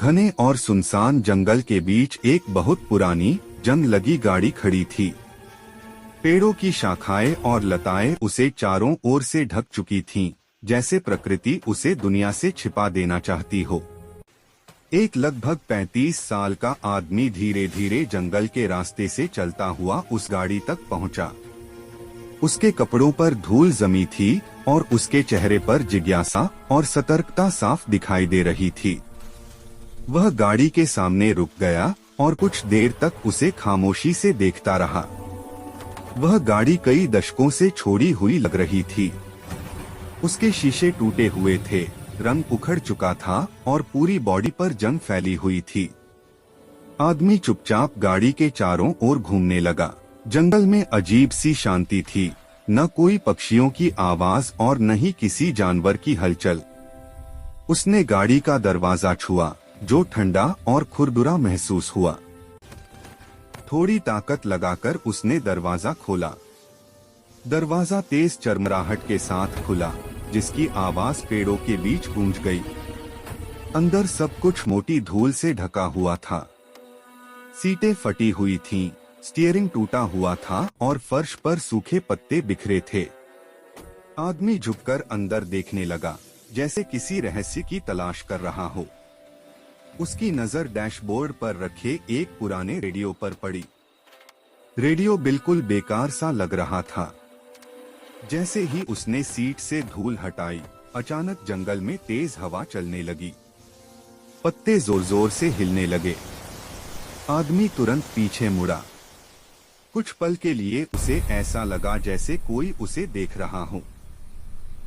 घने और सुनसान जंगल के बीच एक बहुत पुरानी जंग लगी गाड़ी खड़ी थी। पेड़ों की शाखाएं और लताएं उसे चारों ओर से ढक चुकी थीं, जैसे प्रकृति उसे दुनिया से छिपा देना चाहती हो। एक लगभग 35 साल का आदमी धीरे धीरे जंगल के रास्ते से चलता हुआ उस गाड़ी तक पहुंचा। उसके कपड़ों पर धूल जमी थी और उसके चेहरे पर जिज्ञासा और सतर्कता साफ दिखाई दे रही थी। वह गाड़ी के सामने रुक गया और कुछ देर तक उसे खामोशी से देखता रहा। वह गाड़ी कई दशकों से छोड़ी हुई लग रही थी। उसके शीशे टूटे हुए थे, रंग उखड़ चुका था और पूरी बॉडी पर जंग फैली हुई थी। आदमी चुपचाप गाड़ी के चारों ओर घूमने लगा। जंगल में अजीब सी शांति थी, न कोई पक्षियों की आवाज और न ही किसी जानवर की हलचल। उसने गाड़ी का दरवाजा छुआ, जो ठंडा और खुरदुरा महसूस हुआ। थोड़ी ताकत लगाकर उसने दरवाजा खोला। दरवाजा तेज चरमराहट के साथ खुला, जिसकी आवाज पेड़ों के बीच गूंज गई। अंदर सब कुछ मोटी धूल से ढका हुआ था। सीटें फटी हुई थीं, स्टीयरिंग टूटा हुआ था और फर्श पर सूखे पत्ते बिखरे थे। आदमी झुककर अंदर देखने लगा, जैसे किसी रहस्य की तलाश कर रहा हो। उसकी नजर डैशबोर्ड पर रखे एक पुराने रेडियो पर पड़ी। रेडियो बिल्कुल बेकार सा लग रहा था। जैसे ही उसने सीट से धूल हटाई, अचानक जंगल में तेज हवा चलने लगी। पत्ते जोर जोर से हिलने लगे। आदमी तुरंत पीछे मुड़ा। कुछ पल के लिए उसे ऐसा लगा जैसे कोई उसे देख रहा हो।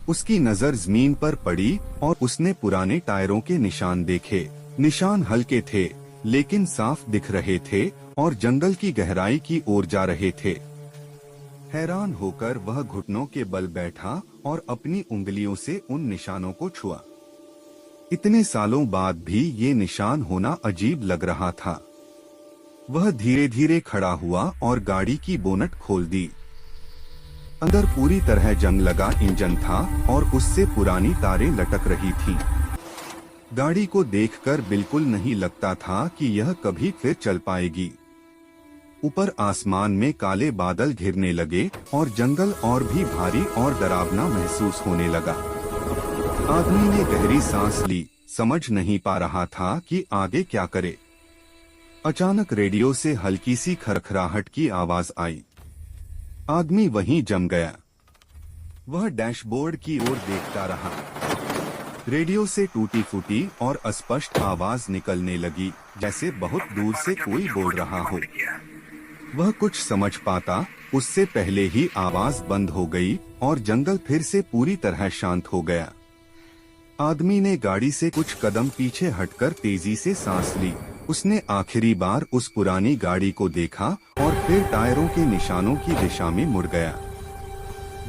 उसकी नजर जमीन पर पड़ी और उसने पुराने टायरों के निशान देखे। निशान हल्के थे, लेकिन साफ दिख रहे थे और जंगल की गहराई की ओर जा रहे थे। हैरान होकर वह घुटनों के बल बैठा और अपनी उंगलियों से उन निशानों को छुआ। इतने सालों बाद भी ये निशान होना अजीब लग रहा था। वह धीरे धीरे खड़ा हुआ और गाड़ी की बोनट खोल दी। अंदर पूरी तरह जंग लगा इंजन था और उससे पुरानी तारें लटक रही थीं। गाड़ी को देखकर बिल्कुल नहीं लगता था कि यह कभी फिर चल पाएगी। ऊपर आसमान में काले बादल घिरने लगे और जंगल और भी भारी और डरावना महसूस होने लगा। आदमी ने गहरी सांस ली, समझ नहीं पा रहा था कि आगे क्या करे। अचानक रेडियो से हल्की सी खरखराहट की आवाज आई। आदमी वहीं जम गया। वह डैशबोर्ड की ओर देखता रहा। रेडियो से टूटी फूटी और अस्पष्ट आवाज निकलने लगी, जैसे बहुत दूर से कोई बोल रहा हो। वह कुछ समझ पाता उससे पहले ही आवाज बंद हो गई और जंगल फिर से पूरी तरह शांत हो गया। आदमी ने गाड़ी से कुछ कदम पीछे हटकर तेजी से सांस ली। उसने आखिरी बार उस पुरानी गाड़ी को देखा और फिर टायरों के निशानों की दिशा में मुड़ गया।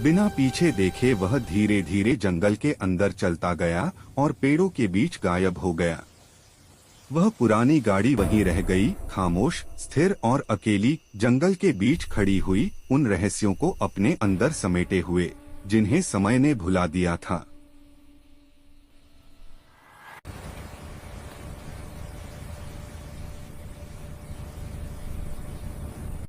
बिना पीछे देखे वह धीरे धीरे जंगल के अंदर चलता गया और पेड़ों के बीच गायब हो गया। वह पुरानी गाड़ी वहीं रह गई, खामोश, स्थिर और अकेली, जंगल के बीच खड़ी हुई, उन रहस्यों को अपने अंदर समेटे हुए जिन्हें समय ने भुला दिया था।